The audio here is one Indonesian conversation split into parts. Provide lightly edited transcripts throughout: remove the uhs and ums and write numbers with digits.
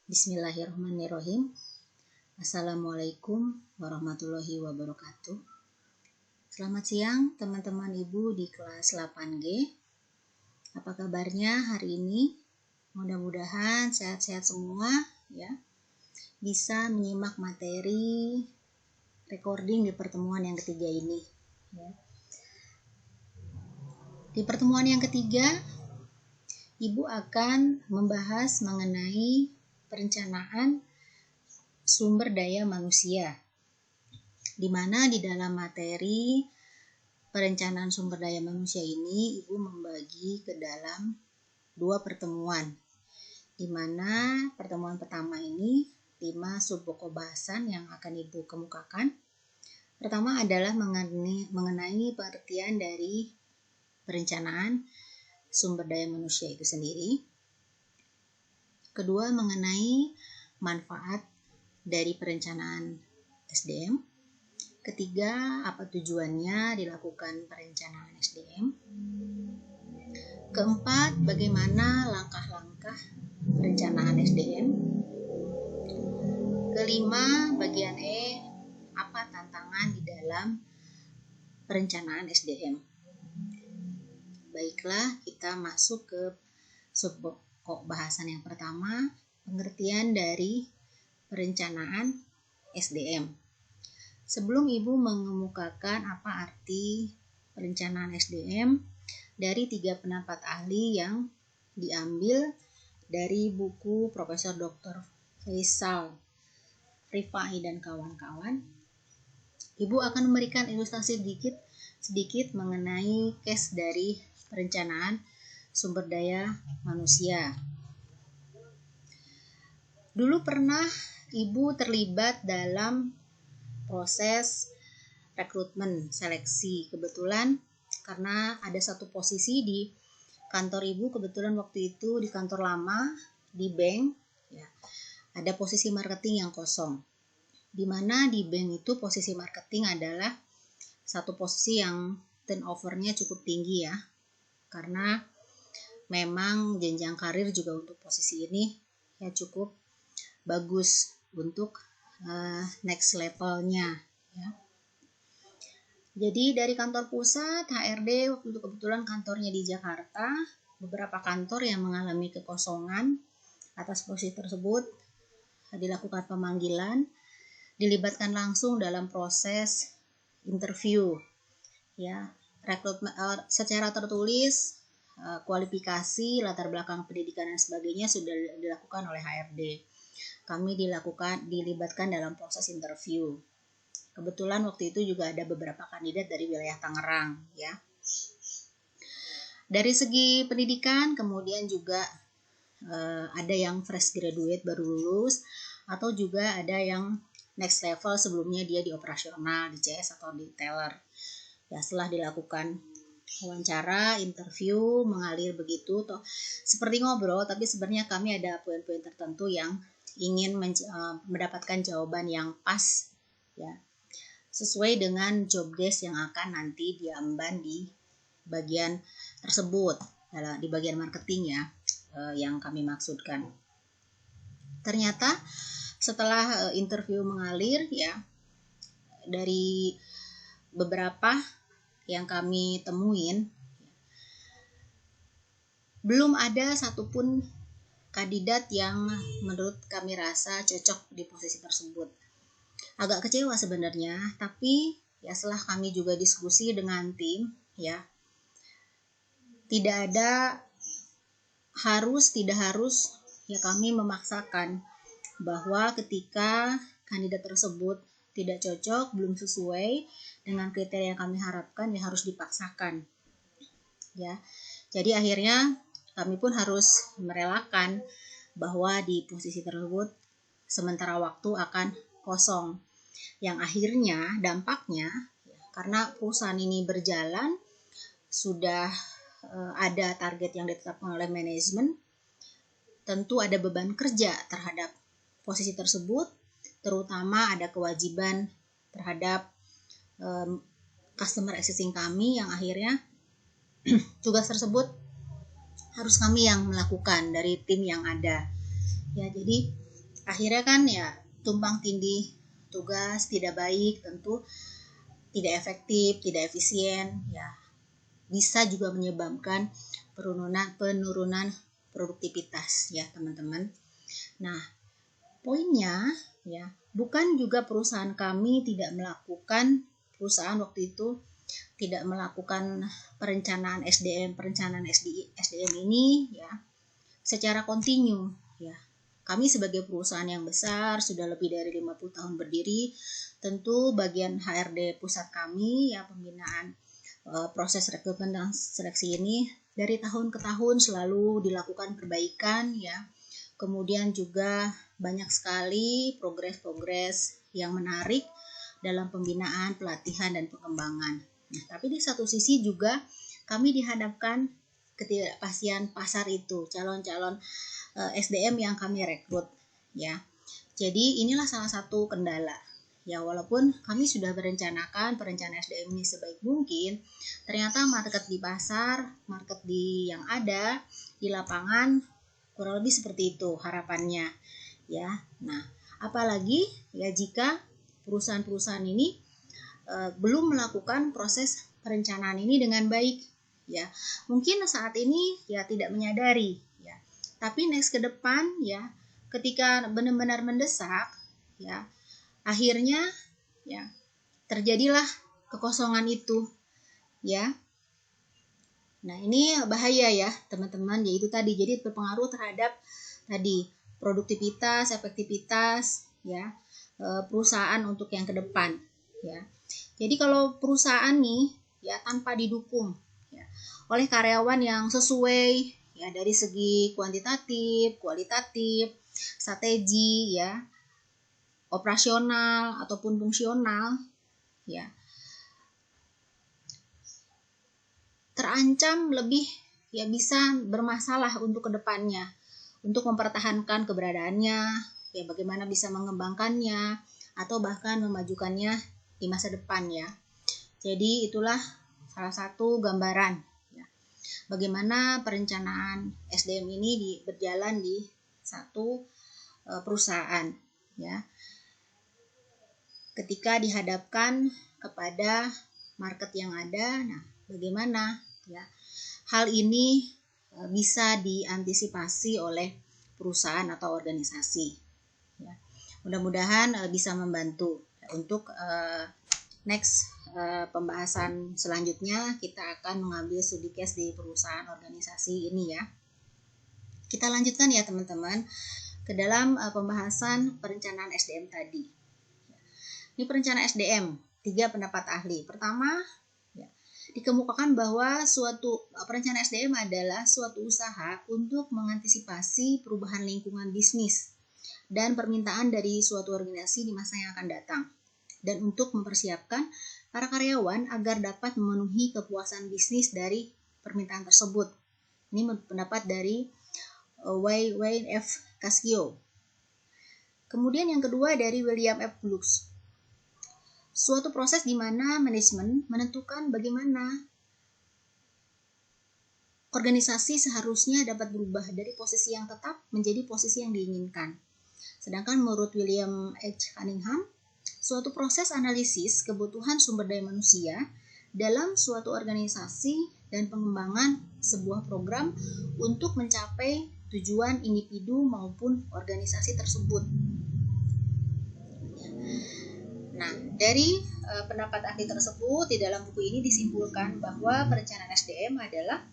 Bismillahirrahmanirrahim. Assalamualaikum warahmatullahi wabarakatuh. Selamat siang teman-teman Ibu di kelas 8G. Apa kabarnya hari ini? Mudah-mudahan sehat-sehat semua ya. Bisa menyimak materi recording di pertemuan yang ketiga ini ya. Di pertemuan yang ketiga, Ibu akan membahas mengenai perencanaan sumber daya manusia, di mana di dalam materi perencanaan sumber daya manusia ini Ibu membagi ke dalam dua pertemuan, di mana pertemuan pertama ini 5 sub-pokok bahasan yang akan Ibu kemukakan. Pertama adalah mengenai pengertian dari perencanaan sumber daya manusia itu sendiri. Kedua, mengenai manfaat dari perencanaan SDM. Ketiga, apa tujuannya dilakukan perencanaan SDM. Keempat, bagaimana langkah-langkah perencanaan SDM. Kelima, bagian E, apa tantangan di dalam perencanaan SDM. Baiklah, kita masuk ke sub-pokok bahasan yang pertama, pengertian dari perencanaan SDM. Sebelum Ibu mengemukakan apa arti perencanaan SDM dari 3 pendapat ahli yang diambil dari buku Profesor Dr. Faisal Rifai dan kawan-kawan, Ibu akan memberikan ilustrasi sedikit mengenai case dari perencanaan sumber daya manusia. Dulu pernah Ibu terlibat dalam proses rekrutmen seleksi. Kebetulan karena ada satu posisi di kantor Ibu, kebetulan waktu itu di kantor lama di bank ya, ada posisi marketing yang kosong, di mana di bank itu posisi marketing adalah satu posisi yang turnover-nya cukup tinggi ya, karena memang jenjang karir juga untuk posisi ini ya cukup bagus untuk next levelnya ya. Jadi dari kantor pusat HRD waktu itu kebetulan kantornya di Jakarta, beberapa kantor yang mengalami kekosongan atas posisi tersebut dilakukan pemanggilan, dilibatkan langsung dalam proses interview ya, rekrutmen secara tertulis, kualifikasi, latar belakang pendidikan dan sebagainya sudah dilakukan oleh HRD. Kami dilibatkan dalam proses interview. Kebetulan waktu itu juga ada beberapa kandidat dari wilayah Tangerang ya. Dari segi pendidikan kemudian juga ada yang fresh graduate baru lulus, atau juga ada yang next level sebelumnya dia di operasional, di CS atau di teller. Ya, setelah dilakukan wawancara, interview, mengalir begitu, seperti ngobrol, tapi sebenarnya kami ada poin-poin tertentu yang ingin mendapatkan jawaban yang pas ya, sesuai dengan job desk yang akan nanti diemban di bagian tersebut, di bagian marketing ya, yang kami maksudkan. Ternyata setelah interview mengalir ya, dari beberapa yang kami temuin, belum ada satupun kandidat yang menurut kami rasa cocok di posisi tersebut. Agak kecewa sebenarnya, tapi ya setelah kami juga diskusi dengan tim ya, tidak harus ya kami memaksakan bahwa ketika kandidat tersebut tidak cocok, belum sesuai dengan kriteria yang kami harapkan, ya harus dipaksakan ya. Jadi akhirnya kami pun harus merelakan bahwa di posisi tersebut sementara waktu akan kosong, yang akhirnya dampaknya ya, karena perusahaan ini berjalan, sudah ada target yang ditetapkan oleh manajemen, tentu ada beban kerja terhadap posisi tersebut, terutama ada kewajiban terhadap customer existing kami, yang akhirnya tugas tersebut harus kami yang melakukan dari tim yang ada ya. Jadi akhirnya kan ya tumpang tindih tugas, tidak baik, tentu tidak efektif, tidak efisien, ya bisa juga menyebabkan penurunan produktivitas ya teman-teman. Nah, poinnya ya, bukan juga perusahaan kami tidak melakukan, perusahaan waktu itu tidak melakukan perencanaan SDM ini ya secara kontinu ya. Kami sebagai perusahaan yang besar sudah lebih dari 50 tahun berdiri, tentu bagian HRD pusat kami ya pembinaan proses rekrutmen dan seleksi ini dari tahun ke tahun selalu dilakukan perbaikan ya. Kemudian juga banyak sekali progres-progres yang menarik dalam pembinaan, pelatihan, dan pengembangan. Nah, tapi di satu sisi juga kami dihadapkan ketidakpastian pasar itu, calon-calon SDM yang kami rekrut ya. Jadi inilah salah satu kendala. Ya, walaupun kami sudah merencanakan perencanaan SDM ini sebaik mungkin, ternyata market di pasar, market yang ada di lapangan kurang lebih seperti itu harapannya ya. Nah, apalagi ya jika perusahaan-perusahaan ini belum melakukan proses perencanaan ini dengan baik ya. Mungkin saat ini ya tidak menyadari ya. Tapi next ke depan ya, ketika benar-benar mendesak ya, akhirnya ya terjadilah kekosongan itu ya. Nah, ini bahaya ya teman-teman, yaitu tadi jadi berpengaruh terhadap tadi produktivitas, efektivitas ya perusahaan untuk yang ke depan ya. Jadi kalau perusahaan nih ya tanpa didukung ya oleh karyawan yang sesuai ya dari segi kuantitatif, kualitatif, strategi ya, operasional ataupun fungsional ya, terancam lebih ya bisa bermasalah untuk kedepannya, untuk mempertahankan keberadaannya, ya bagaimana bisa mengembangkannya atau bahkan memajukannya di masa depan ya. Jadi itulah salah satu gambaran ya, bagaimana perencanaan SDM ini berjalan di satu perusahaan ya. Ketika dihadapkan kepada market yang ada, nah bagaimana ya hal ini bisa diantisipasi oleh perusahaan atau organisasi ya. Mudah-mudahan bisa membantu untuk next pembahasan selanjutnya. Kita akan mengambil studi case di perusahaan organisasi ini ya. Kita lanjutkan ya teman-teman ke dalam pembahasan perencanaan SDM tadi. Ini perencanaan SDM, 3 pendapat ahli. Pertama, ya, dikemukakan bahwa suatu perencanaan SDM adalah suatu usaha untuk mengantisipasi perubahan lingkungan bisnis dan permintaan dari suatu organisasi di masa yang akan datang, dan untuk mempersiapkan para karyawan agar dapat memenuhi kepuasan bisnis dari permintaan tersebut. Ini pendapat dari Wayne F. Cascio. Kemudian yang kedua dari William F. Glux. Suatu proses di mana manajemen menentukan bagaimana organisasi seharusnya dapat berubah dari posisi yang tetap menjadi posisi yang diinginkan. Sedangkan menurut William H. Cunningham, suatu proses analisis kebutuhan sumber daya manusia dalam suatu organisasi dan pengembangan sebuah program untuk mencapai tujuan individu maupun organisasi tersebut. Nah, dari pendapat ahli tersebut di dalam buku ini disimpulkan bahwa perencanaan SDM adalah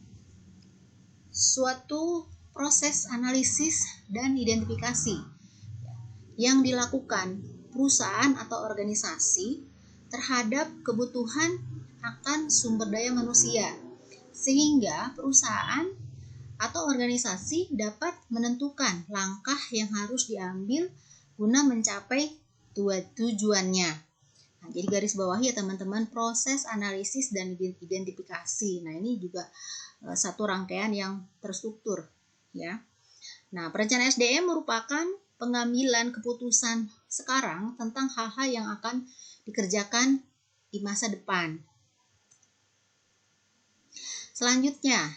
suatu proses analisis dan identifikasi yang dilakukan perusahaan atau organisasi terhadap kebutuhan akan sumber daya manusia, sehingga perusahaan atau organisasi dapat menentukan langkah yang harus diambil guna mencapai tujuannya. Nah, jadi garis bawahi ya teman-teman, proses analisis dan identifikasi. Nah, ini juga satu rangkaian yang terstruktur ya. Nah, perencanaan SDM merupakan pengambilan keputusan sekarang tentang hal-hal yang akan dikerjakan di masa depan. Selanjutnya,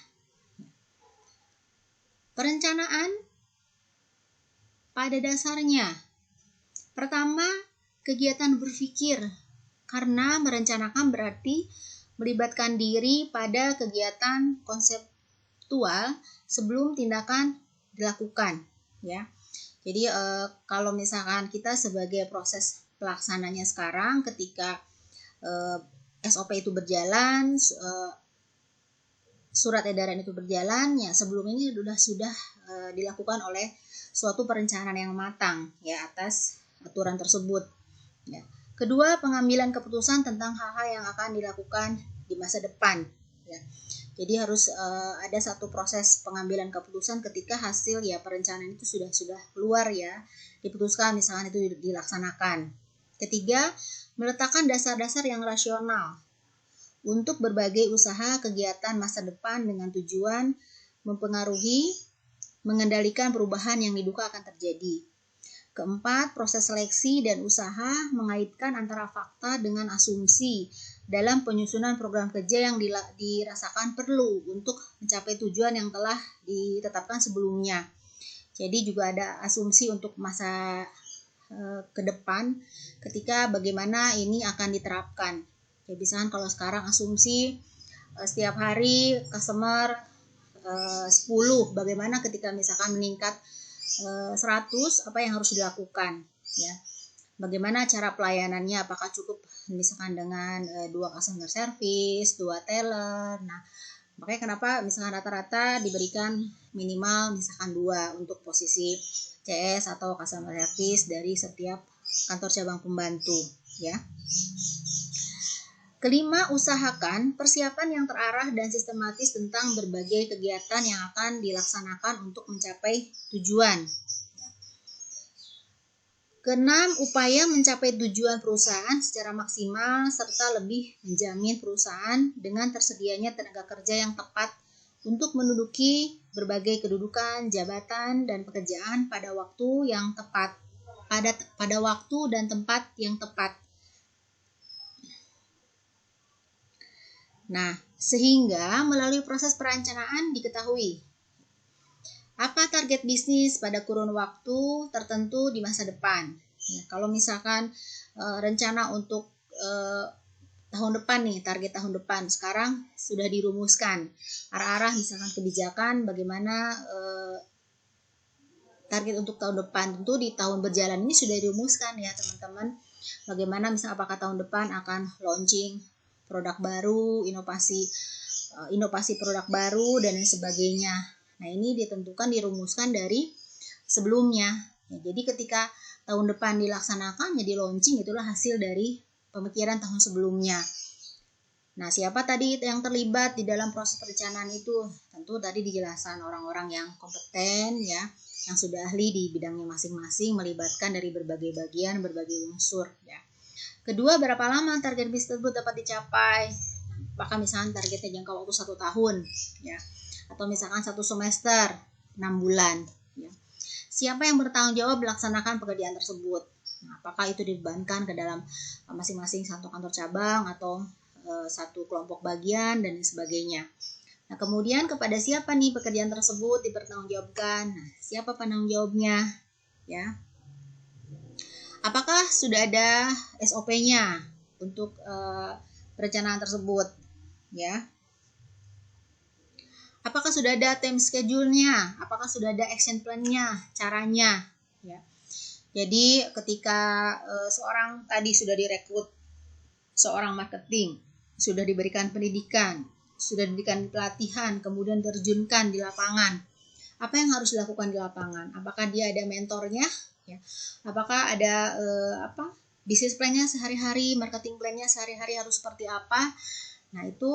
perencanaan pada dasarnya. Pertama, kegiatan berpikir, karena merencanakan berarti melibatkan diri pada kegiatan konseptual sebelum tindakan dilakukan, ya. Jadi kalau misalkan kita sebagai proses pelaksananya sekarang, ketika SOP itu berjalan, surat edaran itu berjalan, ya sebelum ini sudah dilakukan oleh suatu perencanaan yang matang, ya, atas aturan tersebut. Ya. Kedua, pengambilan keputusan tentang hal-hal yang akan dilakukan di masa depan. Ya. Jadi harus ada satu proses pengambilan keputusan ketika hasil ya perencanaan itu sudah keluar, ya, diputuskan misalkan itu dilaksanakan. Ketiga, meletakkan dasar-dasar yang rasional untuk berbagai usaha kegiatan masa depan dengan tujuan mempengaruhi, mengendalikan perubahan yang diduga akan terjadi. Keempat, proses seleksi dan usaha mengaitkan antara fakta dengan asumsi dalam penyusunan program kerja yang dirasakan perlu untuk mencapai tujuan yang telah ditetapkan sebelumnya. Jadi juga ada asumsi untuk masa ke depan ketika bagaimana ini akan diterapkan. Ya, misalkan kalau sekarang asumsi setiap hari customer 10, bagaimana ketika misalkan meningkat 100, apa yang harus dilakukan, ya. Bagaimana cara pelayanannya, apakah cukup misalkan dengan 2 customer service, 2 teller. Nah, makanya kenapa misalkan rata-rata diberikan minimal misalkan 2 untuk posisi CS atau customer service dari setiap kantor cabang pembantu, ya. Kelima, usahakan persiapan yang terarah dan sistematis tentang berbagai kegiatan yang akan dilaksanakan untuk mencapai tujuan. Keenam, upaya mencapai tujuan perusahaan secara maksimal serta lebih menjamin perusahaan dengan tersedianya tenaga kerja yang tepat untuk menduduki berbagai kedudukan, jabatan, dan pekerjaan pada waktu yang tepat, pada waktu dan tempat yang tepat. Nah, sehingga melalui proses perencanaan diketahui apa target bisnis pada kurun waktu tertentu di masa depan. Ya, kalau misalkan rencana untuk tahun depan nih, target tahun depan sekarang sudah dirumuskan arah-arah misalkan kebijakan bagaimana target untuk tahun depan. Tentu di tahun berjalan ini sudah dirumuskan, ya teman-teman, bagaimana misalnya apakah tahun depan akan launching produk baru, inovasi produk baru dan lain sebagainya. Nah, ini ditentukan, dirumuskan dari sebelumnya. Ya, jadi ketika tahun depan dilaksanakan, jadi launching, itulah hasil dari pemikiran tahun sebelumnya. Nah, siapa tadi yang terlibat di dalam proses perencanaan itu? Tentu tadi dijelaskan orang-orang yang kompeten, ya, yang sudah ahli di bidangnya masing-masing, melibatkan dari berbagai bagian, berbagai unsur, ya. Kedua, berapa lama target bisnis tersebut dapat dicapai? Apakah misalkan targetnya jangka waktu 1 tahun, ya, atau misalkan 1 semester, 6 bulan, ya. Siapa yang bertanggung jawab melaksanakan pekerjaan tersebut? Nah, apakah itu dibebankan ke dalam masing-masing satu kantor cabang atau satu kelompok bagian dan sebagainya. Nah, kemudian kepada siapa nih pekerjaan tersebut dipertanggungjawabkan? Nah, siapa penanggung jawabnya, ya? Apakah sudah ada SOP-nya untuk perencanaan tersebut, ya? Apakah sudah ada time schedule-nya? Apakah sudah ada action plan-nya, caranya, ya? Jadi ketika seorang tadi sudah direkrut seorang marketing, sudah diberikan pendidikan, sudah diberikan pelatihan, kemudian terjunkan di lapangan, apa yang harus dilakukan di lapangan? Apakah dia ada mentornya? Ya. Apakah ada bisnis plan-nya sehari-hari, marketing plan-nya sehari-hari harus seperti apa? Nah, itu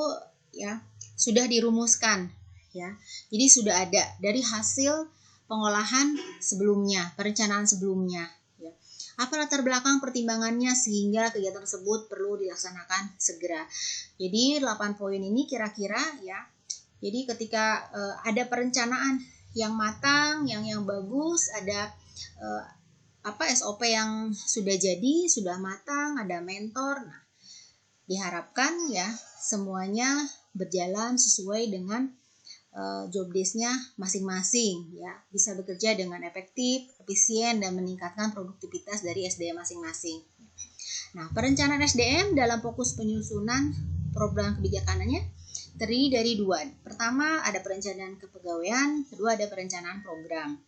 ya sudah dirumuskan, ya. Jadi sudah ada dari hasil pengolahan sebelumnya, perencanaan sebelumnya, ya. Apa latar belakang pertimbangannya sehingga kegiatan tersebut perlu dilaksanakan segera. Jadi 8 poin ini kira-kira, ya. Jadi ketika ada perencanaan yang matang, yang bagus, ada SOP yang sudah jadi, sudah matang, ada mentor. Nah, diharapkan ya semuanya berjalan sesuai dengan job desk-nya masing-masing ya, bisa bekerja dengan efektif, efisien dan meningkatkan produktivitas dari SDM masing-masing. Nah, perencanaan SDM dalam fokus penyusunan program kebijakannya terdiri dari dua. Pertama ada perencanaan kepegawaian, kedua ada perencanaan program.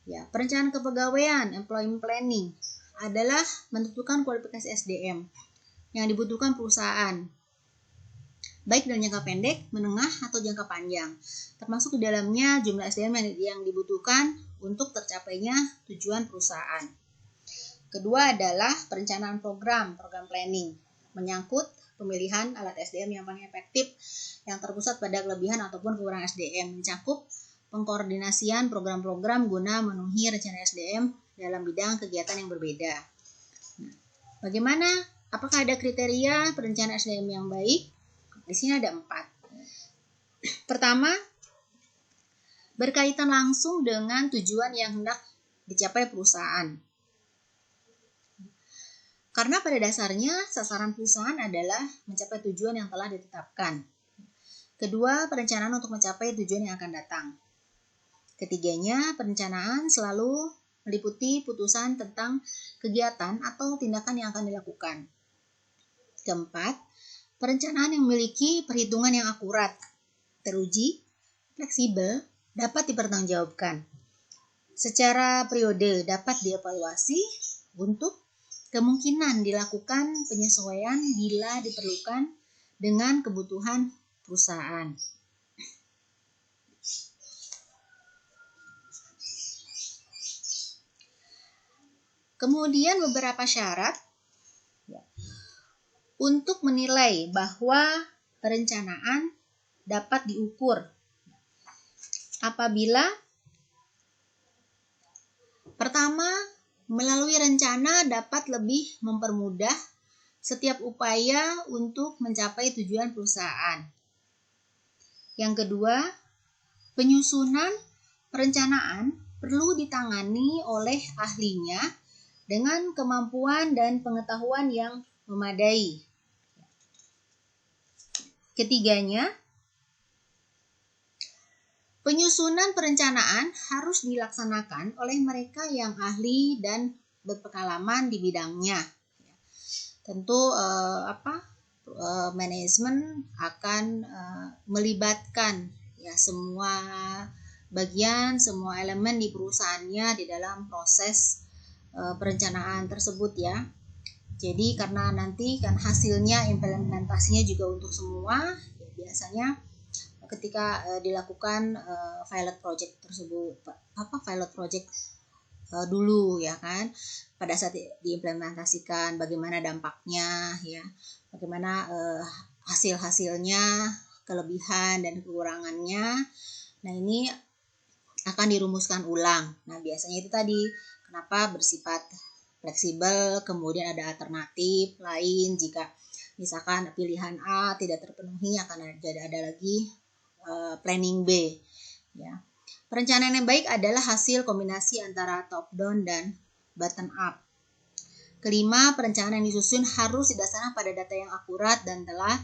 Ya, perencanaan kepegawaian, employment planning adalah menentukan kualifikasi SDM yang dibutuhkan perusahaan, baik dalam jangka pendek, menengah, atau jangka panjang, termasuk di dalamnya jumlah SDM yang dibutuhkan untuk tercapainya tujuan perusahaan. Kedua adalah perencanaan program planning, menyangkut pemilihan alat SDM yang paling efektif, yang terpusat pada kelebihan ataupun kekurangan SDM, mencakup pengkoordinasian program-program guna memenuhi rencana SDM dalam bidang kegiatan yang berbeda. Nah, bagaimana? Apakah ada kriteria perencanaan SDM yang baik? Di sini ada 4. Pertama, berkaitan langsung dengan tujuan yang hendak dicapai perusahaan. Karena pada dasarnya sasaran perusahaan adalah mencapai tujuan yang telah ditetapkan. Kedua, perencanaan untuk mencapai tujuan yang akan datang. Ketiganya, perencanaan selalu meliputi putusan tentang kegiatan atau tindakan yang akan dilakukan. Keempat, perencanaan yang memiliki perhitungan yang akurat, teruji, fleksibel, dapat dipertanggungjawabkan. Secara periode dapat dievaluasi untuk kemungkinan dilakukan penyesuaian bila diperlukan dengan kebutuhan perusahaan. Kemudian beberapa syarat untuk menilai bahwa perencanaan dapat diukur. Apabila pertama, melalui rencana dapat lebih mempermudah setiap upaya untuk mencapai tujuan perusahaan. Yang kedua, penyusunan perencanaan perlu ditangani oleh ahlinya dengan kemampuan dan pengetahuan yang memadai. Ketiganya, penyusunan perencanaan harus dilaksanakan oleh mereka yang ahli dan berpengalaman di bidangnya. Tentu manajemen akan melibatkan ya semua bagian, semua elemen di perusahaannya di dalam proses perencanaan tersebut ya. Jadi karena nanti kan hasilnya implementasinya juga untuk semua, ya biasanya ketika dilakukan pilot project tersebut, pilot project dulu ya kan, pada saat diimplementasikan bagaimana dampaknya ya, bagaimana hasil-hasilnya, kelebihan dan kekurangannya. Nah ini akan dirumuskan ulang. Nah biasanya itu tadi kenapa bersifat fleksibel, kemudian ada alternatif lain jika misalkan pilihan A tidak terpenuhi akan ada lagi planning B ya. Perencanaan yang baik adalah hasil kombinasi antara top down dan bottom up. Kelima, perencanaan yang disusun harus didasarkan pada data yang akurat dan telah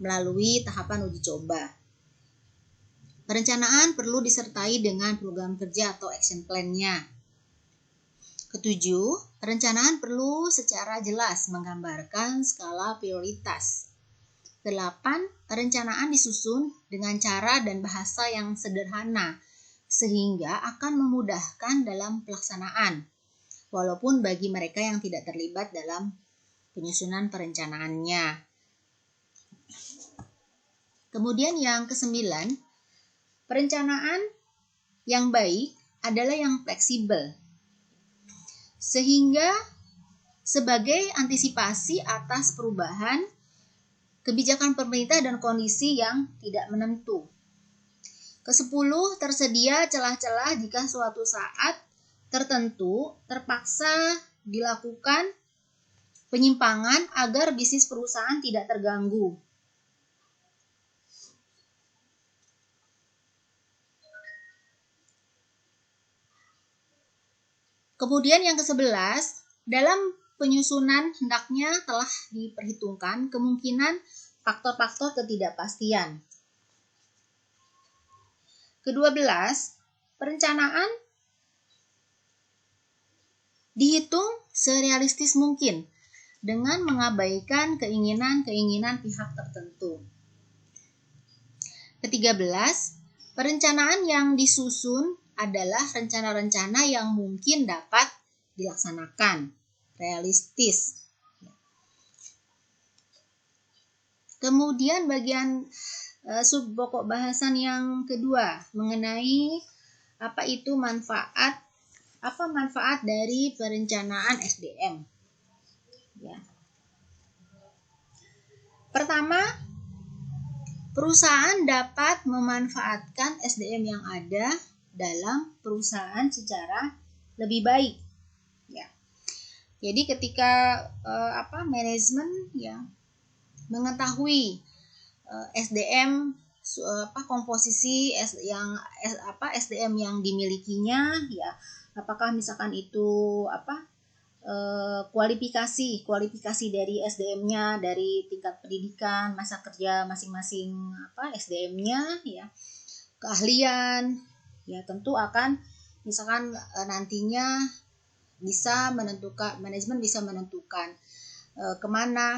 melalui tahapan uji coba. Perencanaan perlu disertai dengan program kerja atau action plan-nya. Ketujuh, perencanaan perlu secara jelas menggambarkan skala prioritas. 8. Perencanaan disusun dengan cara dan bahasa yang sederhana sehingga akan memudahkan dalam pelaksanaan, walaupun bagi mereka yang tidak terlibat dalam penyusunan perencanaannya. Kemudian yang ke-9, perencanaan yang baik adalah yang fleksibel, sehingga sebagai antisipasi atas perubahan kebijakan pemerintah dan kondisi yang tidak menentu. Ke-10, tersedia celah-celah jika suatu saat tertentu terpaksa dilakukan penyimpangan agar bisnis perusahaan tidak terganggu. Kemudian yang ke-11, dalam penyusunan hendaknya telah diperhitungkan kemungkinan faktor-faktor ketidakpastian. Ke-12, perencanaan dihitung serealistis mungkin dengan mengabaikan keinginan-keinginan pihak tertentu. Ke-13, perencanaan yang disusun adalah rencana-rencana yang mungkin dapat dilaksanakan, realistis. Kemudian bagian sub pokok bahasan yang kedua mengenai apa manfaat dari perencanaan SDM. Ya. Pertama, perusahaan dapat memanfaatkan SDM yang ada dalam perusahaan secara lebih baik. Ya. Jadi ketika manajemen ya mengetahui SDM komposisi SDM yang dimilikinya, ya apakah misalkan itu kualifikasi dari SDM-nya, dari tingkat pendidikan, masa kerja masing-masing SDM-nya, ya keahlian, ya tentu akan misalkan nantinya manajemen bisa menentukan kemana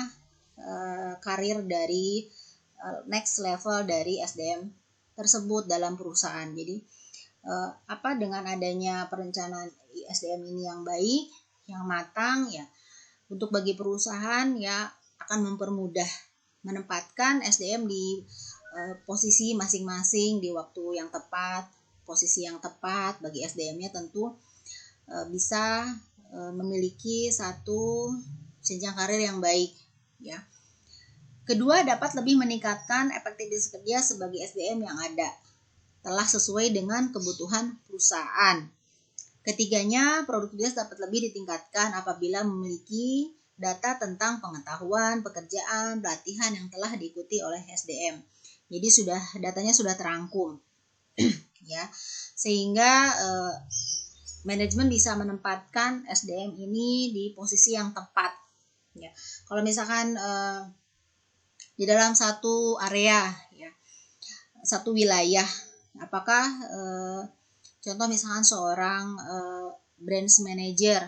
karir dari next level dari SDM tersebut dalam perusahaan. Jadi dengan adanya perencanaan SDM ini yang baik, yang matang, ya untuk bagi perusahaan ya akan mempermudah menempatkan SDM di posisi masing-masing di waktu yang tepat, posisi yang tepat bagi SDM-nya tentu bisa memiliki satu jenjang karir yang baik, ya. Kedua, dapat lebih meningkatkan efektivitas kerja sebagai SDM yang ada, telah sesuai dengan kebutuhan perusahaan. Ketiganya, produktivitas dapat lebih ditingkatkan apabila memiliki data tentang pengetahuan, pekerjaan, pelatihan yang telah diikuti oleh SDM. Jadi datanya sudah terangkum, ya, sehingga manajemen bisa menempatkan SDM ini di posisi yang tepat. Ya, kalau misalkan di dalam satu area, ya, satu wilayah, apakah contoh misalkan seorang branch manager,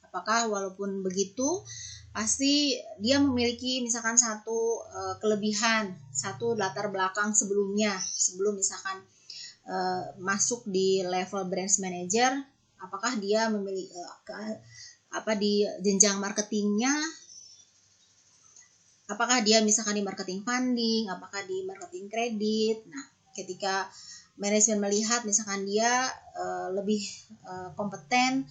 apakah walaupun begitu pasti dia memiliki misalkan satu kelebihan, satu latar belakang sebelum misalkan masuk di level branch manager, apakah dia memiliki di jenjang marketingnya, apakah dia misalkan di marketing funding, apakah di marketing kredit. Nah, ketika manajemen melihat misalkan dia lebih kompeten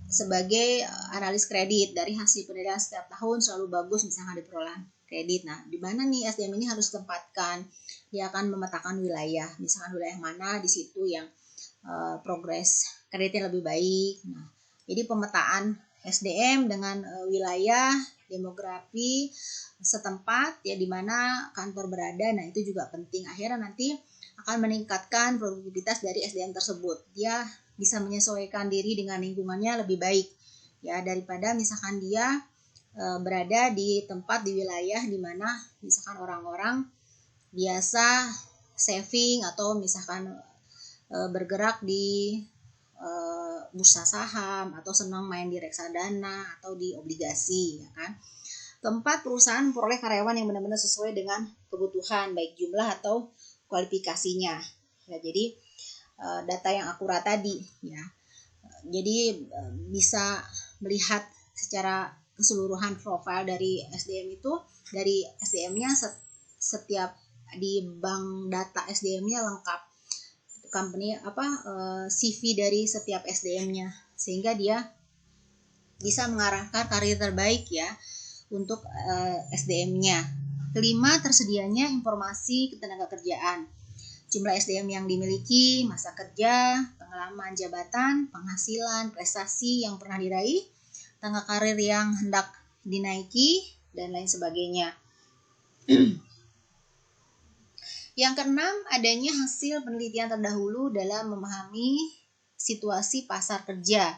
sebagai analis kredit, dari hasil penilaian setiap tahun selalu bagus misalkan di perolehan kredit. Nah, di mana nih SDM ini harus ditempatkan? Dia akan memetakan wilayah, misalkan wilayah mana di situ yang progres kreditnya lebih baik. Nah, jadi pemetaan SDM dengan wilayah, demografi setempat, ya di mana kantor berada. Nah, itu juga penting. Akhirnya nanti akan meningkatkan produktivitas dari SDM tersebut. Dia bisa menyesuaikan diri dengan lingkungannya lebih baik, ya, daripada misalkan dia berada di tempat di wilayah di mana misalkan orang-orang biasa saving atau misalkan bergerak di bursa saham atau senang main di reksadana atau di obligasi, ya kan. Keempat, perusahaan memperoleh karyawan yang benar-benar sesuai dengan kebutuhan, baik jumlah atau kualifikasinya. Ya, jadi data yang akurat tadi, ya. Jadi bisa melihat secara keseluruhan profil dari SDM itu, dari SDM-nya setiap di bank data SDM-nya lengkap. Company CV dari setiap SDM-nya, sehingga dia bisa mengarahkan karir terbaik, ya, untuk SDM-nya. Kelima, tersedianya informasi ketenaga kerjaan, jumlah SDM yang dimiliki, masa kerja, pengalaman jabatan, penghasilan, prestasi yang pernah diraih, tangga karir yang hendak dinaiki, dan lain sebagainya. Yang keenam, adanya hasil penelitian terdahulu dalam memahami situasi pasar kerja.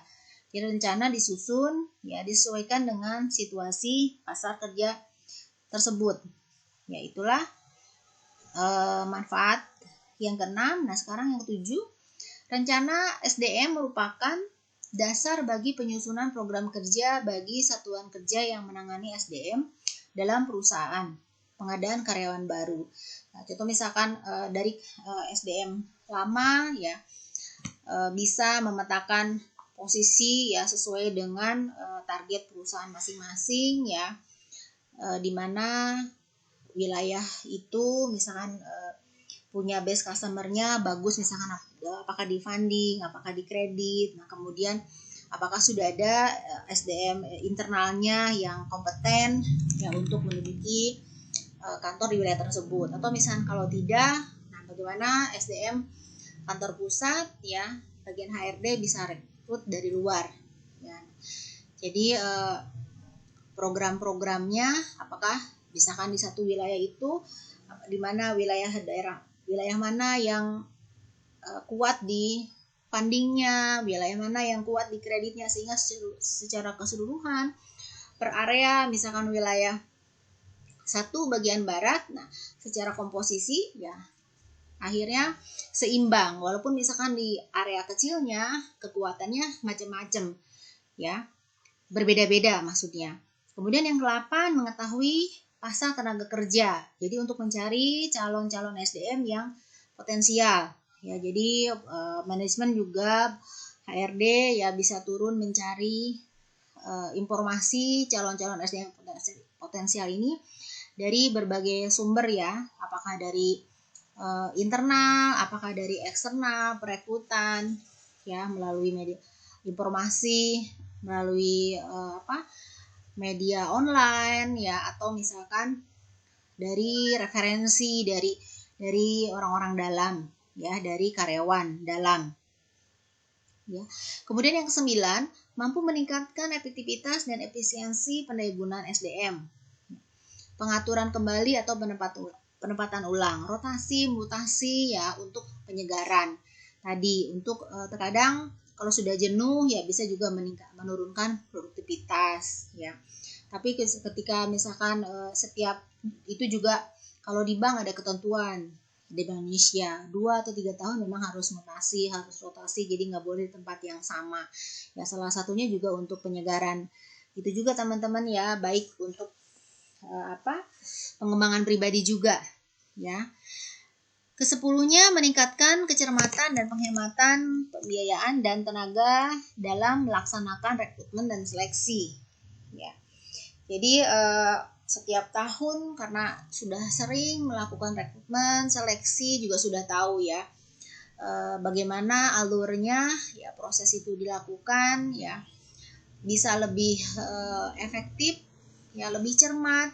Jadi rencana disusun, ya, disesuaikan dengan situasi pasar kerja tersebut. Ya, itulah manfaat Yang keenam, nah sekarang yang ketujuh, rencana SDM merupakan dasar bagi penyusunan program kerja bagi satuan kerja yang menangani SDM dalam perusahaan, pengadaan karyawan baru. Nah, contoh misalkan dari SDM lama ya bisa memetakan posisi ya sesuai dengan target perusahaan masing-masing ya, di mana wilayah itu misalkan punya base customer-nya bagus, misalkan apakah di funding, apakah di kredit. Nah, kemudian apakah sudah ada SDM internalnya yang kompeten ya untuk menduduki kantor di wilayah tersebut. Atau misalkan kalau tidak, nah bagaimana SDM kantor pusat ya, bagian HRD bisa rekrut dari luar ya. Jadi program-programnya apakah misalkan di satu wilayah itu, di mana wilayah mana yang kuat di fundingnya, wilayah mana yang kuat di kreditnya, sehingga secara keseluruhan per area, misalkan wilayah satu bagian barat, nah secara komposisi ya akhirnya seimbang, walaupun misalkan di area kecilnya kekuatannya macam-macam ya, berbeda-beda maksudnya. Kemudian yang ke-8, mengetahui pasar tenaga kerja. Jadi untuk mencari calon-calon SDM yang potensial ya. Jadi manajemen juga HRD ya bisa turun mencari informasi calon-calon SDM potensial ini dari berbagai sumber ya, apakah dari internal, apakah dari eksternal, perekrutan ya, melalui media informasi, melalui media online ya, atau misalkan dari referensi dari orang-orang dalam ya, dari karyawan dalam ya. Kemudian yang ke-9, mampu meningkatkan efektivitas dan efisiensi pendaya gunaan SDM. Pengaturan kembali atau penempatan ulang, rotasi, mutasi ya, untuk penyegaran. Tadi untuk terkadang kalau sudah jenuh ya bisa juga menurunkan produktivitas ya. Tapi ketika misalkan setiap itu juga, kalau di bank ada ketentuan di Bank Indonesia 2 atau 3 tahun memang harus mutasi, harus rotasi, jadi nggak boleh di tempat yang sama ya. Salah satunya juga untuk penyegaran itu juga teman-teman ya, baik untuk pengembangan pribadi juga ya. Ke-10-nya, meningkatkan kecermatan dan penghematan pembiayaan dan tenaga dalam melaksanakan rekrutmen dan seleksi ya. Jadi setiap tahun karena sudah sering melakukan rekrutmen, seleksi, juga sudah tahu ya bagaimana alurnya ya, proses itu dilakukan ya, bisa lebih efektif ya, lebih cermat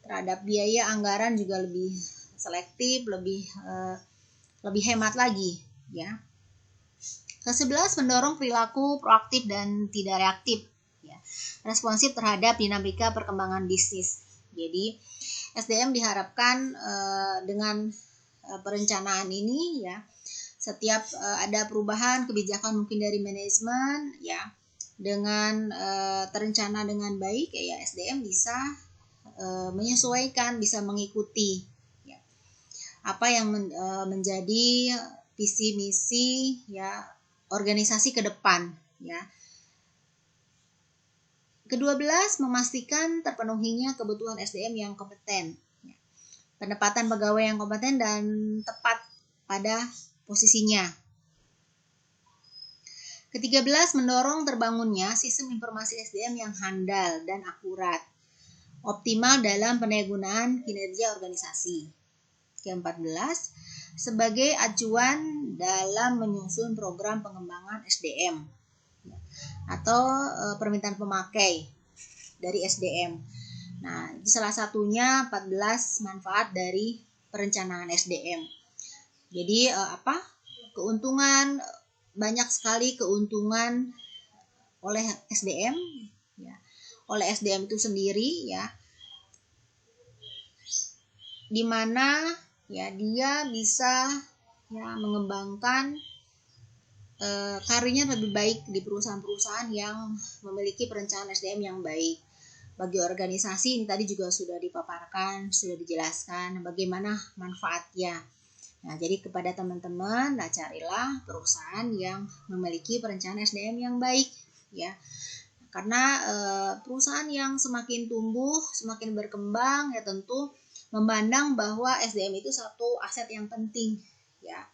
terhadap biaya anggaran, juga lebih selektif, lebih hemat lagi ya. Ke-11, mendorong perilaku proaktif dan tidak reaktif ya, responsif terhadap dinamika perkembangan bisnis. Jadi SDM diharapkan dengan perencanaan ini ya, setiap ada perubahan kebijakan mungkin dari manajemen ya, dengan terencana dengan baik ya, SDM bisa menyesuaikan, bisa mengikuti ya, apa yang menjadi visi misi ya organisasi ke depan ya. Ke-12, memastikan terpenuhinya kebutuhan SDM yang kompeten ya. Penempatan pegawai yang kompeten dan tepat pada posisinya. Ke-13, mendorong terbangunnya sistem informasi SDM yang handal dan akurat, optimal dalam pendayagunaan kinerja organisasi. Ke-14, sebagai acuan dalam menyusun program pengembangan SDM atau permintaan pemakai dari SDM. Nah, salah satunya 14 manfaat dari perencanaan SDM. Jadi keuntungan, banyak sekali keuntungan oleh SDM ya, oleh SDM itu sendiri ya, di mana ya dia bisa ya mengembangkan karirnya lebih baik di perusahaan-perusahaan yang memiliki perencanaan SDM yang baik. Bagi organisasi ini tadi juga sudah dipaparkan, sudah dijelaskan bagaimana manfaatnya Nah, jadi kepada teman-teman, nah carilah perusahaan yang memiliki perencanaan SDM yang baik, ya. Karena perusahaan yang semakin tumbuh, semakin berkembang, ya tentu memandang bahwa SDM itu satu aset yang penting, ya.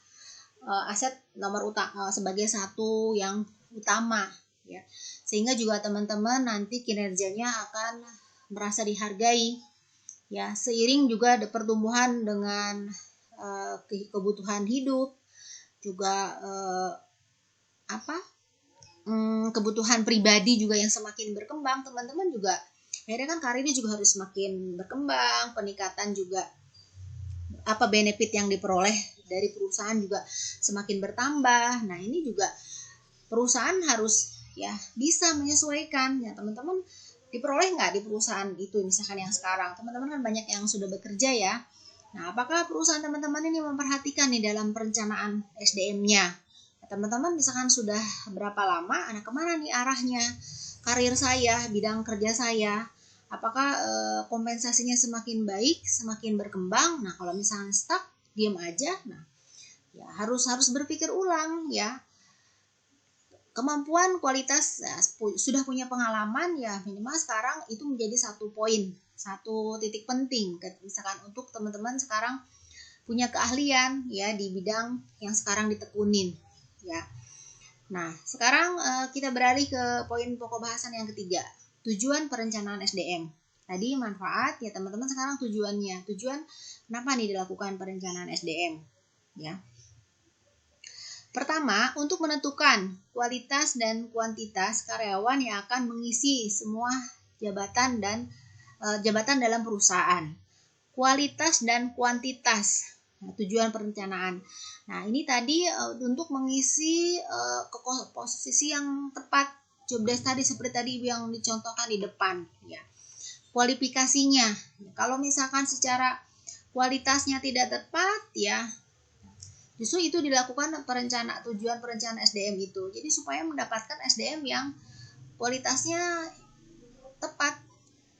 Aset nomor utama sebagai satu yang utama, ya. Sehingga juga teman-teman nanti kinerjanya akan merasa dihargai, ya. Seiring juga pertumbuhan dengan kebutuhan hidup, juga kebutuhan pribadi juga yang semakin berkembang, teman-teman juga akhirnya kan karirnya juga harus semakin berkembang, peningkatan juga benefit yang diperoleh dari perusahaan juga semakin bertambah. Nah, ini juga perusahaan harus ya bisa menyesuaikan, ya teman-teman. Diperoleh nggak di perusahaan itu, misalkan yang sekarang teman-teman kan banyak yang sudah bekerja, ya. Nah, apakah perusahaan teman-teman ini memperhatikan nih dalam perencanaan SDM-nya? Teman-teman misalkan sudah berapa lama, kemana nih arahnya karir saya, bidang kerja saya? Apakah kompensasinya semakin baik, semakin berkembang? Nah, kalau misalnya stuck, diam aja, nah ya harus berpikir ulang, ya. Kemampuan, kualitas, ya, sudah punya pengalaman, ya minimal sekarang itu menjadi satu poin, satu titik penting. Misalkan untuk teman-teman sekarang punya keahlian, ya, di bidang yang sekarang ditekunin, ya. Nah, sekarang kita beralih ke poin pokok bahasan yang ketiga, tujuan perencanaan SDM. Tadi manfaat, ya teman-teman, sekarang tujuannya. Tujuan kenapa nih dilakukan perencanaan SDM, ya. Pertama, untuk menentukan kualitas dan kuantitas karyawan yang akan mengisi semua jabatan dalam perusahaan. Kualitas dan kuantitas. Nah, tujuan perencanaan. Nah, ini tadi untuk mengisi posisi yang tepat, job desk tadi seperti tadi yang dicontohkan di depan, ya. Kualifikasinya. Kalau misalkan secara kualitasnya tidak tepat, ya justru itu dilakukan tujuan perencanaan SDM itu. Jadi supaya mendapatkan SDM yang kualitasnya tepat,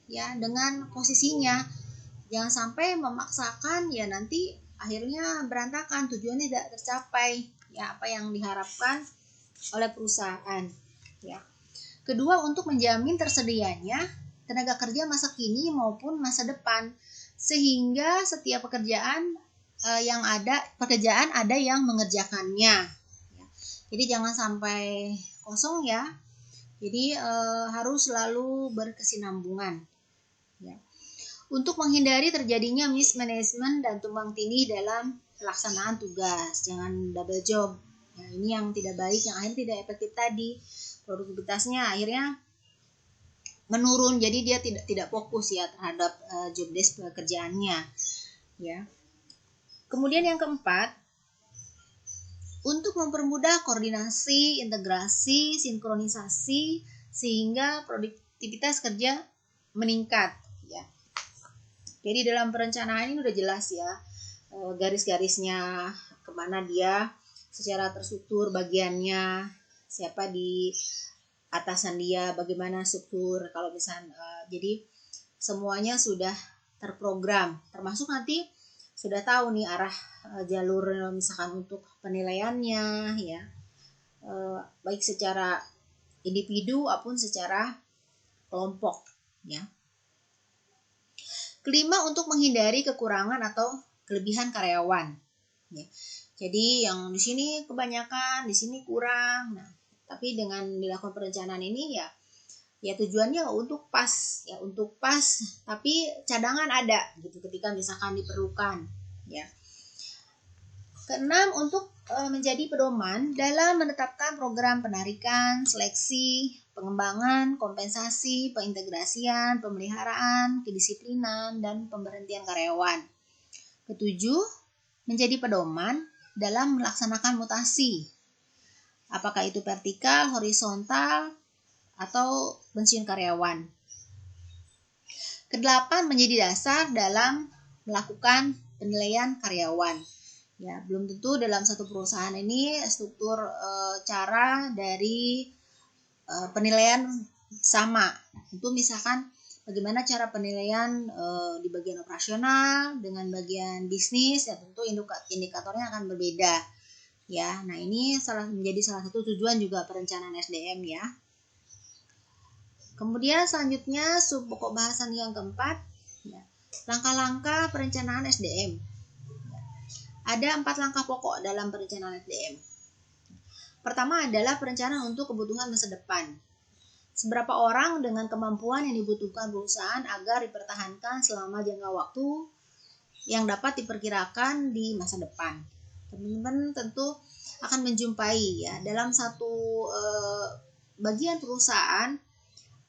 ya, dengan posisinya. Jangan sampai memaksakan, ya nanti akhirnya berantakan, tujuannya tidak tercapai, ya apa yang diharapkan oleh perusahaan, ya. Kedua, untuk menjamin tersedianya tenaga kerja masa kini maupun masa depan, sehingga setiap pekerjaan ada yang mengerjakannya, ya. Jadi jangan sampai kosong, ya. Jadi harus selalu berkesinambungan, ya. Untuk menghindari terjadinya mismanagement dan tumpang tindih dalam pelaksanaan tugas, jangan double job. Ya, ini yang tidak baik, yang akhirnya tidak efektif tadi. Produktivitasnya akhirnya menurun, jadi dia tidak fokus, ya, terhadap job desk pekerjaannya, ya. Kemudian yang keempat, untuk mempermudah koordinasi, integrasi, sinkronisasi sehingga produktivitas kerja meningkat, ya. Jadi dalam perencanaan ini udah jelas, ya, garis-garisnya kemana dia secara terstruktur, bagiannya siapa di atasan dia, bagaimana struktur. Kalau misalnya jadi semuanya sudah terprogram, termasuk nanti sudah tahu nih arah jalur misalkan untuk penilaiannya, ya, baik secara individu maupun secara kelompok, ya. Kelima, untuk menghindari kekurangan atau kelebihan karyawan, ya. Jadi yang di sini kebanyakan, di sini kurang. Nah, tapi dengan dilakukan perencanaan ini, ya tujuannya untuk pas, tapi cadangan ada gitu ketika misalkan diperlukan, ya. Keenam, untuk menjadi pedoman dalam menetapkan program penarikan, seleksi, pengembangan, kompensasi, pengintegrasian, pemeliharaan, kedisiplinan, dan pemberhentian karyawan. Ketujuh, menjadi pedoman dalam melaksanakan mutasi, apakah itu vertikal, horizontal, atau pensiun karyawan. Kedelapan, menjadi dasar dalam melakukan penilaian karyawan. Ya, belum tentu dalam satu perusahaan ini struktur cara dari penilaian sama. Itu misalkan bagaimana cara penilaian di bagian operasional dengan bagian bisnis, ya tentu indikatornya akan berbeda ya. Nah, ini menjadi salah satu tujuan juga perencanaan SDM ya. Kemudian selanjutnya sub pokok bahasan yang keempat ya, langkah-langkah perencanaan SDM. Ada 4 langkah pokok dalam perencanaan SDM. Pertama adalah perencanaan untuk kebutuhan masa depan. Seberapa orang dengan kemampuan yang dibutuhkan perusahaan agar dipertahankan selama jangka waktu yang dapat diperkirakan di masa depan. Teman-teman tentu akan menjumpai ya, dalam satu bagian perusahaan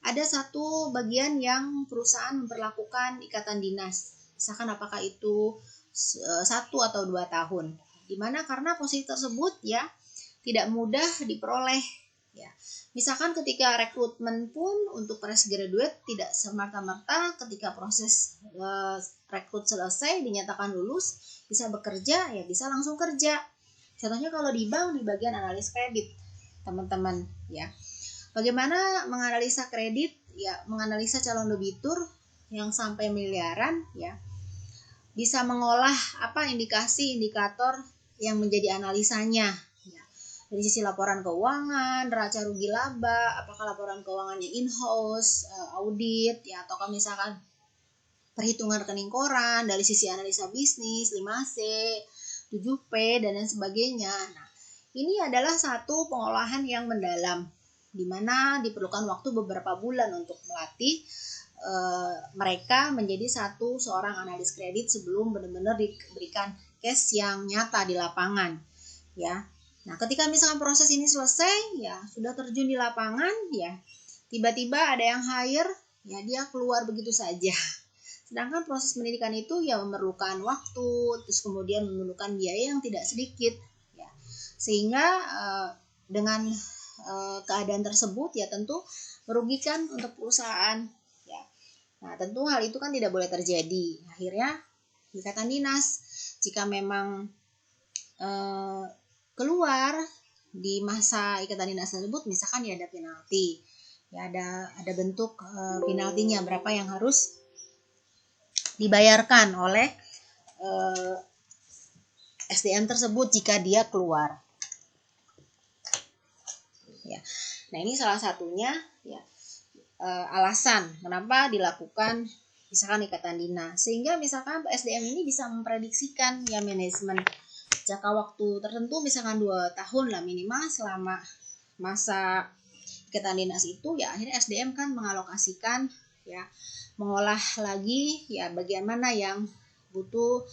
ada satu bagian yang perusahaan memperlakukan ikatan dinas. Misalkan apakah itu 1 atau 2 tahun. Dimana karena posisi tersebut ya tidak mudah diperoleh ya. Misalkan ketika rekrutmen pun untuk fresh graduate tidak semerta-merta ketika proses rekrut selesai dinyatakan lulus bisa bekerja ya bisa langsung kerja. Contohnya kalau di bank di bagian analis kredit teman-teman ya. Bagaimana menganalisa kredit ya, menganalisa calon debitur yang sampai miliaran ya. Bisa mengolah apa indikator yang menjadi analisanya. Dari sisi laporan keuangan, neraca rugi laba, apakah laporan keuangannya in-house, audit, ya, ataukah misalkan perhitungan rekening koran, dari sisi analisa bisnis, 5C, 7P, dan lain sebagainya. Nah, ini adalah satu pengolahan yang mendalam, di mana diperlukan waktu beberapa bulan untuk melatih mereka menjadi seorang analis kredit sebelum benar-benar diberikan case yang nyata di lapangan, ya. Nah, ketika misalkan proses ini selesai, ya sudah terjun di lapangan, ya tiba-tiba ada yang hire, ya dia keluar begitu saja. Sedangkan proses pendidikan itu ya memerlukan waktu, terus kemudian memerlukan biaya yang tidak sedikit, ya. Sehingga dengan keadaan tersebut ya tentu merugikan untuk perusahaan, ya. Nah, tentu hal itu kan tidak boleh terjadi. Akhirnya ikatan dinas jika memang keluar di masa ikatan dinas tersebut, misalkan ya ada penalti, ya ada bentuk penaltinya berapa yang harus dibayarkan oleh SDM tersebut jika dia keluar. Ya, nah ini salah satunya ya alasan kenapa dilakukan misalkan ikatan dinas, sehingga misalkan SDM ini bisa memprediksikan ya manajemen jangka waktu tertentu, misalkan 2 tahun lah minimal selama masa ikatan dinas itu, ya akhirnya SDM kan mengalokasikan ya mengolah lagi ya bagian mana yang butuh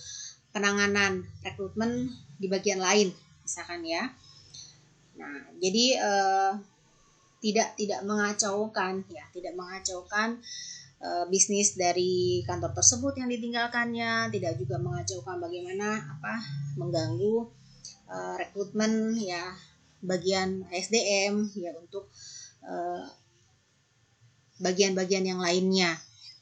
penanganan rekrutmen di bagian lain misalkan ya. Nah, jadi tidak mengacaukan ya, tidak mengacaukan bisnis dari kantor tersebut yang ditinggalkannya, tidak juga mengacaukan bagaimana mengganggu rekrutmen ya bagian SDM ya untuk bagian-bagian yang lainnya.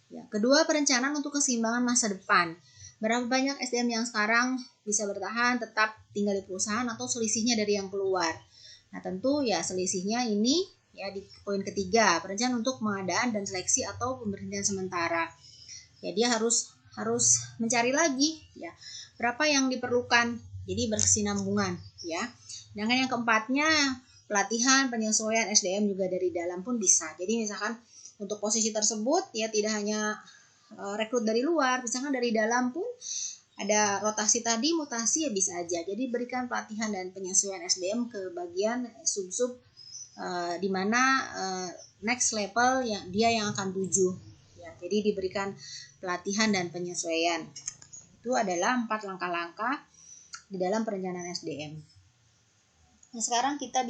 Ya, kedua, perencanaan untuk keseimbangan masa depan. Berapa banyak SDM yang sekarang bisa bertahan tetap tinggal di perusahaan atau selisihnya dari yang keluar. Nah, tentu ya selisihnya ini ya di poin ketiga, perencanaan untuk pengadaan dan seleksi atau pemberhentian sementara. Ya, dia harus mencari lagi ya berapa yang diperlukan. Jadi berkesinambungan ya. Sedangkan yang keempatnya, pelatihan penyesuaian SDM juga dari dalam pun bisa. Jadi misalkan untuk posisi tersebut ya tidak hanya rekrut dari luar, misalkan dari dalam pun ada rotasi tadi, mutasi ya bisa aja. Jadi berikan pelatihan dan penyesuaian SDM ke bagian sub-sub di mana next level yang dia yang akan tuju. Ya, jadi diberikan pelatihan dan penyesuaian. Itu adalah 4 langkah-langkah di dalam perencanaan SDM. Nah, sekarang kita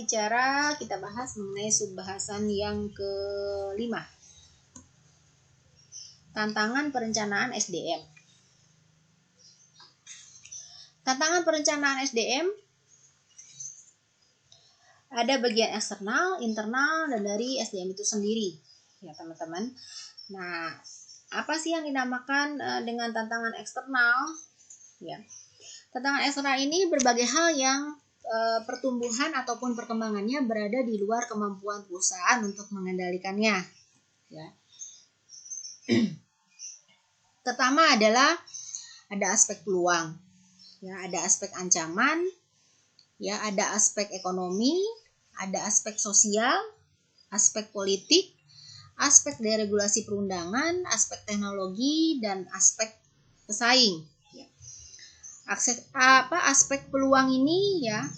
bahas mengenai subbahasan yang ke-5. Tantangan perencanaan SDM. Tantangan perencanaan SDM ada bagian eksternal, internal, dan dari SDM itu sendiri, ya teman-teman. Nah, apa sih yang dinamakan dengan tantangan eksternal? Ya, tantangan eksternal ini berbagai hal yang pertumbuhan ataupun perkembangannya berada di luar kemampuan perusahaan untuk mengendalikannya. Ya. Pertama adalah ada aspek peluang, ya, ada aspek ancaman, ya, ada aspek ekonomi, ada aspek sosial, aspek politik, aspek deregulasi perundangan, aspek teknologi, dan aspek pesaing. Ya. Aspek peluang ini, ya,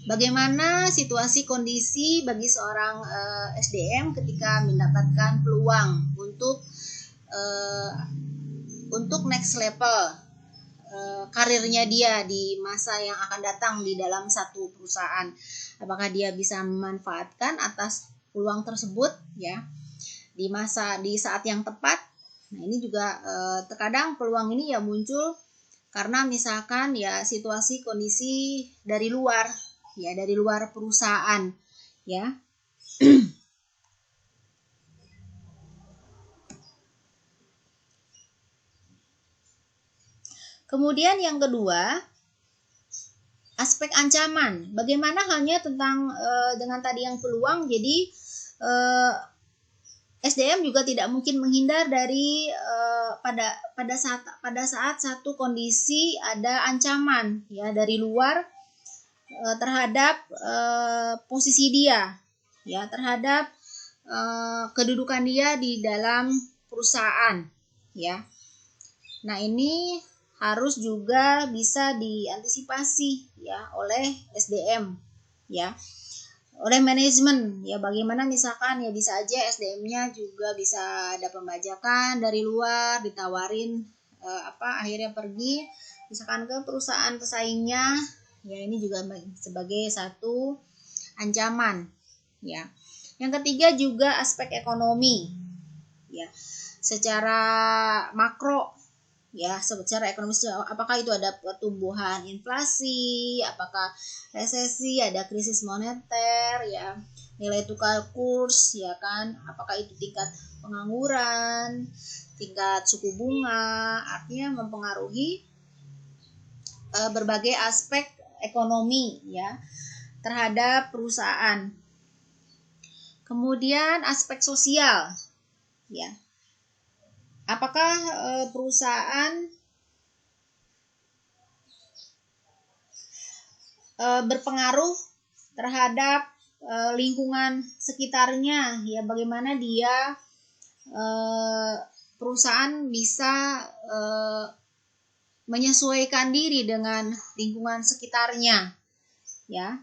bagaimana situasi kondisi bagi seorang SDM ketika mendapatkan peluang untuk next level karirnya dia di masa yang akan datang di dalam satu perusahaan. Apakah dia bisa memanfaatkan atas peluang tersebut, ya, di saat yang tepat. Nah, ini juga terkadang peluang ini ya muncul karena misalkan ya situasi kondisi dari luar, ya, dari luar perusahaan, ya. Kemudian yang kedua, aspek ancaman. Bagaimana halnya dengan tadi yang peluang, jadi SDM juga tidak mungkin menghindar dari pada saat satu kondisi ada ancaman, ya, dari luar terhadap posisi dia, ya, terhadap kedudukan dia di dalam perusahaan, ya. Nah, ini harus juga bisa diantisipasi, ya, oleh SDM, ya, oleh manajemen, ya. Bagaimana misalkan ya bisa aja SDM-nya juga bisa ada pembajakan dari luar, ditawarin akhirnya pergi misalkan ke perusahaan pesaingnya, ya, ini juga sebagai satu ancaman, ya. Yang ketiga juga aspek ekonomi, ya, secara makro, ya, secara ekonomis, apakah itu ada pertumbuhan inflasi, apakah resesi, ada krisis moneter, ya, nilai tukar kurs, ya kan, apakah itu tingkat pengangguran, tingkat suku bunga, artinya mempengaruhi berbagai aspek ekonomi, ya, terhadap perusahaan. Kemudian aspek sosial, ya, apakah perusahaan berpengaruh terhadap lingkungan sekitarnya, ya, bagaimana dia perusahaan bisa menyesuaikan diri dengan lingkungan sekitarnya, ya.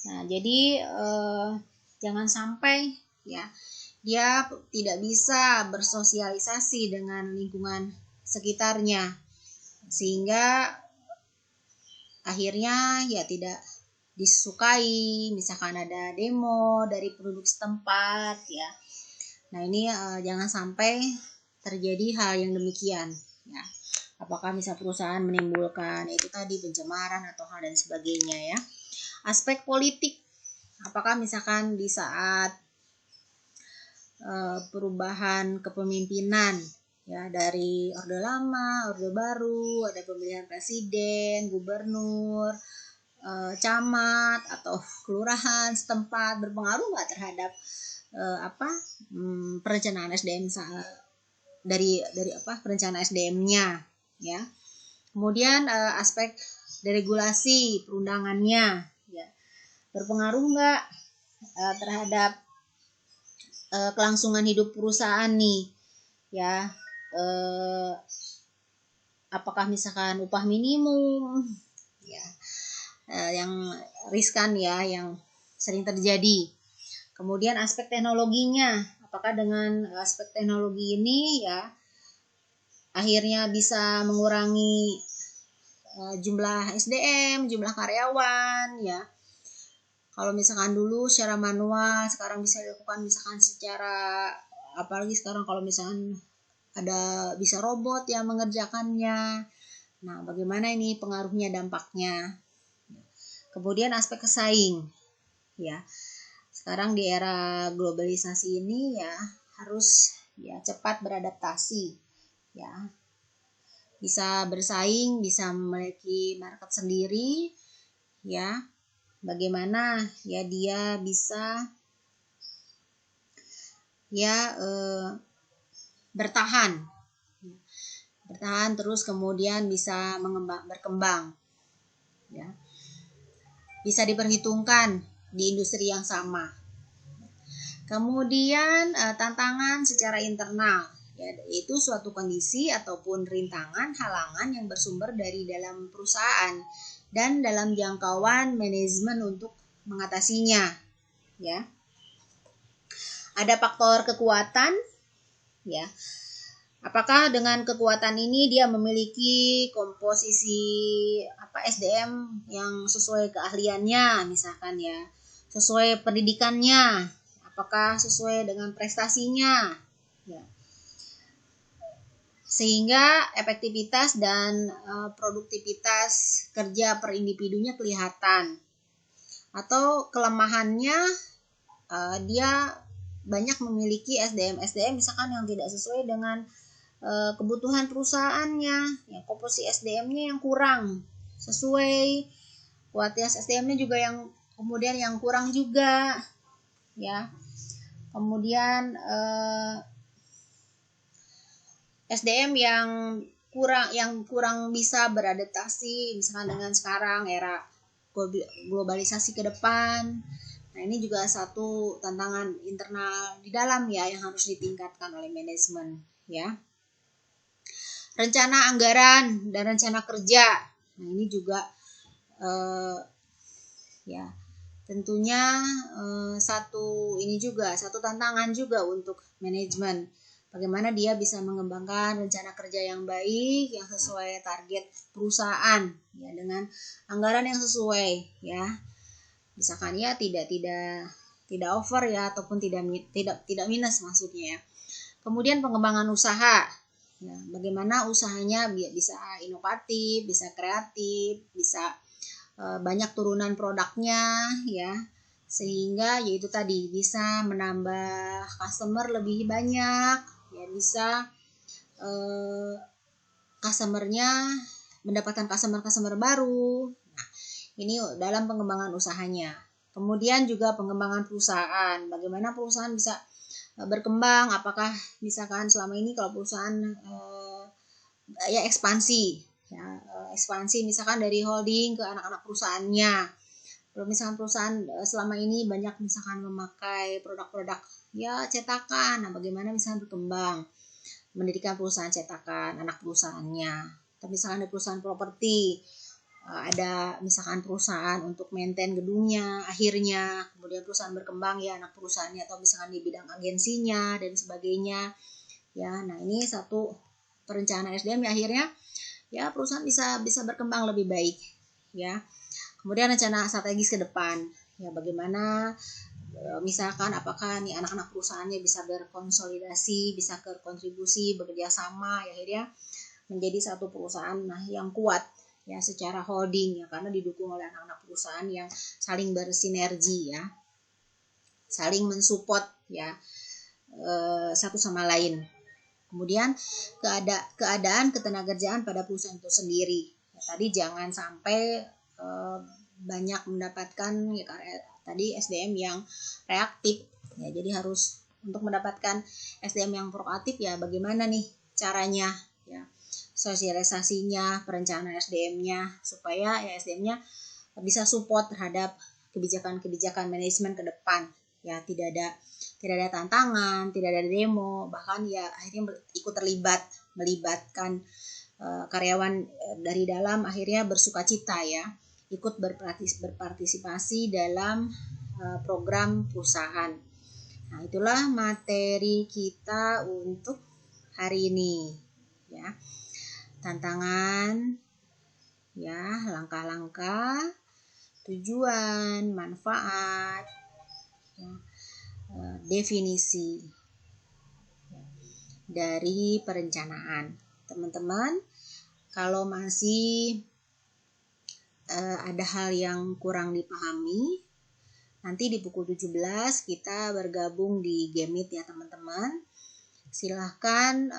Nah, jadi jangan sampai, ya, dia tidak bisa bersosialisasi dengan lingkungan sekitarnya sehingga akhirnya ya tidak disukai, misalkan ada demo dari penduduk setempat, ya. Nah, ini jangan sampai terjadi hal yang demikian, ya. Apakah misal perusahaan menimbulkan itu tadi pencemaran atau hal dan sebagainya, ya. Aspek politik, apakah misalkan di saat perubahan kepemimpinan, ya, dari orde lama, orde baru, ada pemilihan presiden, gubernur, camat atau kelurahan setempat, berpengaruh nggak terhadap perencanaan SDM dari perencanaan SDM-nya, ya. Kemudian aspek deregulasi perundangannya, ya, berpengaruh nggak terhadap kelangsungan hidup perusahaan nih, ya. Apakah misalkan upah minimum, ya, yang riskan, ya, yang sering terjadi. Kemudian aspek teknologinya, apakah dengan aspek teknologi ini, ya, akhirnya bisa mengurangi jumlah SDM, jumlah karyawan, ya. Kalau misalkan dulu secara manual, sekarang bisa dilakukan misalkan secara, apalagi sekarang kalau misalkan ada bisa robot yang mengerjakannya. Nah, bagaimana ini pengaruhnya, dampaknya. Kemudian aspek pesaing, ya. Sekarang di era globalisasi ini, ya, harus, ya, cepat beradaptasi, ya. Bisa bersaing, bisa memiliki market sendiri, ya. Bagaimana, ya, dia bisa, ya bertahan terus kemudian bisa berkembang, ya, bisa diperhitungkan di industri yang sama. Kemudian tantangan secara internal, yaitu suatu kondisi ataupun rintangan, halangan yang bersumber dari dalam perusahaan dan dalam jangkauan manajemen untuk mengatasinya, ya. Ada faktor kekuatan, ya. Apakah dengan kekuatan ini dia memiliki komposisi SDM yang sesuai keahliannya, misalkan, ya, sesuai pendidikannya, apakah sesuai dengan prestasinya, ya. Sehingga efektivitas dan produktivitas kerja per individunya kelihatan. Atau kelemahannya, dia banyak memiliki SDM misalkan yang tidak sesuai dengan kebutuhan perusahaannya, ya, komposisi SDM-nya yang kurang sesuai, kualitas SDM-nya juga yang kemudian yang kurang juga, ya. Kemudian SDM yang kurang bisa beradaptasi misalkan dengan sekarang era globalisasi ke depan. Nah, ini juga satu tantangan internal di dalam, ya, yang harus ditingkatkan oleh manajemen, ya. Rencana anggaran dan rencana kerja. Nah, ini juga ya, tentunya satu tantangan juga untuk manajemen. Bagaimana dia bisa mengembangkan rencana kerja yang baik, yang sesuai target perusahaan, ya, dengan anggaran yang sesuai, ya. Misalkan, ya, tidak over, ya, ataupun tidak minus maksudnya, ya. Kemudian pengembangan usaha. Ya, bagaimana usahanya bisa inovatif, bisa kreatif, bisa banyak turunan produknya, ya, sehingga yaitu tadi bisa menambah customer lebih banyak, ya, bisa mendapatkan customer baru. Nah, ini dalam pengembangan usahanya. Kemudian juga pengembangan perusahaan, bagaimana perusahaan bisa berkembang, apakah misalkan selama ini kalau perusahaan ya ekspansi misalkan dari holding ke anak-anak perusahaannya. Kalau misalkan perusahaan selama ini banyak misalkan memakai produk-produk, ya, cetakan, nah, bagaimana misalkan berkembang mendirikan perusahaan cetakan anak perusahaannya. Tapi misalkan ada perusahaan properti, ada misalkan perusahaan untuk maintain gedungnya akhirnya, kemudian perusahaan berkembang, ya, anak perusahaannya, atau misalkan di bidang agensinya dan sebagainya, ya. Nah, ini satu perencanaan SDM, ya, akhirnya, ya, perusahaan bisa berkembang lebih baik, ya. Kemudian rencana strategis ke depan, ya, bagaimana misalkan apakah nih anak-anak perusahaannya bisa berkonsolidasi, bisa berkontribusi, bekerja sama, ya, akhirnya menjadi satu perusahaan yang kuat, ya, secara holding, ya, karena didukung oleh anak-anak perusahaan yang saling bersinergi, ya, saling mensupport, ya, satu sama lain. Kemudian keadaan ketenagakerjaan pada perusahaan itu sendiri, ya, tadi jangan sampai banyak mendapatkan, ya, tadi SDM yang reaktif, ya, jadi harus untuk mendapatkan SDM yang proaktif, ya, bagaimana nih caranya, ya, sosialisasinya, perencanaan SDM-nya, supaya, ya, SDM-nya bisa support terhadap kebijakan manajemen ke depan, ya, tidak ada tantangan, tidak ada demo, bahkan, ya, akhirnya ikut melibatkan karyawan dari dalam, akhirnya bersukacita, ya, ikut berpartisipasi dalam program perusahaan. Nah, itulah materi kita untuk hari ini, ya. Tantangan, ya, langkah-langkah, tujuan, manfaat, ya, definisi, ya, dari perencanaan. Teman-teman, kalau masih ada hal yang kurang dipahami, nanti di pukul 17 kita bergabung di Gamit, ya, teman-teman. Silahkan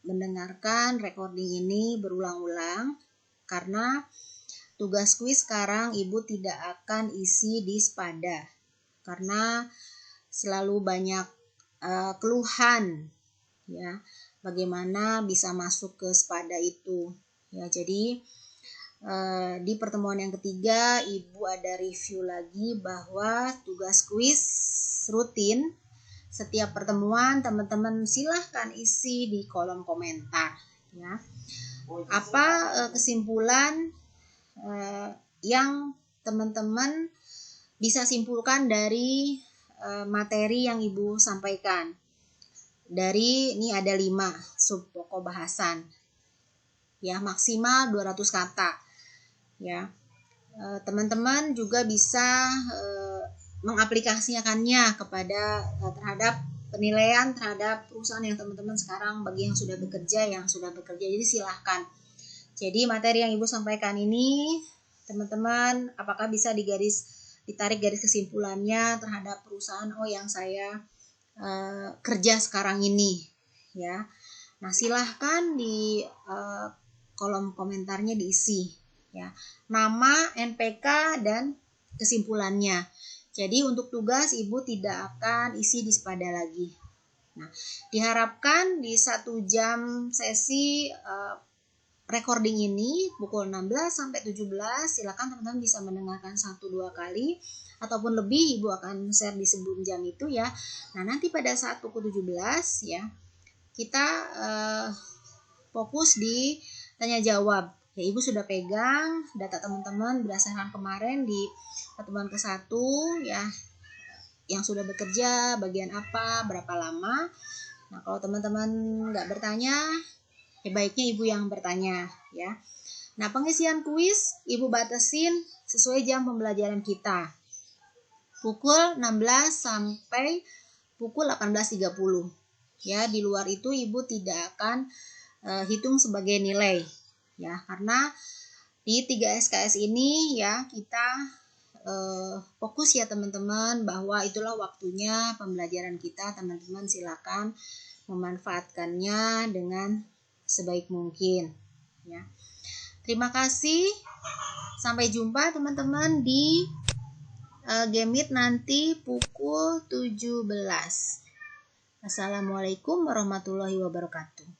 mendengarkan recording ini berulang-ulang, karena tugas kuis sekarang Ibu tidak akan isi di Spada, karena selalu banyak keluhan, ya, bagaimana bisa masuk ke SPADA itu, ya. Jadi di pertemuan yang ketiga Ibu ada review lagi bahwa tugas kuis rutin setiap pertemuan teman-teman silahkan isi di kolom komentar, ya. Apa kesimpulan yang teman-teman bisa simpulkan dari materi yang Ibu sampaikan. Dari ini ada 5 sub pokok bahasan. Ya, maksimal 200 kata. Ya. Teman-teman juga bisa mengaplikasikannya kepada terhadap penilaian terhadap perusahaan yang teman-teman sekarang bagi yang sudah bekerja. Jadi silahkan. Jadi materi yang Ibu sampaikan ini teman-teman apakah bisa ditarik garis kesimpulannya terhadap perusahaan yang saya kerja sekarang ini, ya. Nah, silahkan di kolom komentarnya diisi, ya, nama, NPK, dan kesimpulannya. Jadi untuk tugas Ibu tidak akan isi di SPADA lagi. Nah, diharapkan di 1 jam sesi recording ini pukul 16 sampai 17 silakan teman-teman bisa mendengarkan 1-2 kali ataupun lebih Ibu akan share di sebelum jam itu, ya. Nah, nanti pada saat pukul 17, ya, kita fokus di tanya jawab. Ya, Ibu sudah pegang data teman-teman berdasarkan kemarin di pertemuan ke-1, ya, yang sudah bekerja bagian apa, berapa lama. Nah, kalau teman-teman nggak bertanya, baiknya Ibu yang bertanya, ya. Nah, pengisian kuis Ibu batasin sesuai jam pembelajaran kita. Pukul 16 sampai pukul 18.30. Ya, di luar itu Ibu tidak akan hitung sebagai nilai, ya. Karena di 3 SKS ini, ya, kita fokus, ya teman-teman, bahwa itulah waktunya pembelajaran kita. Teman-teman silakan memanfaatkannya dengan sebaik mungkin, ya. Terima kasih. Sampai jumpa teman-teman di Game Meet nanti pukul 17. Assalamualaikum warahmatullahi wabarakatuh.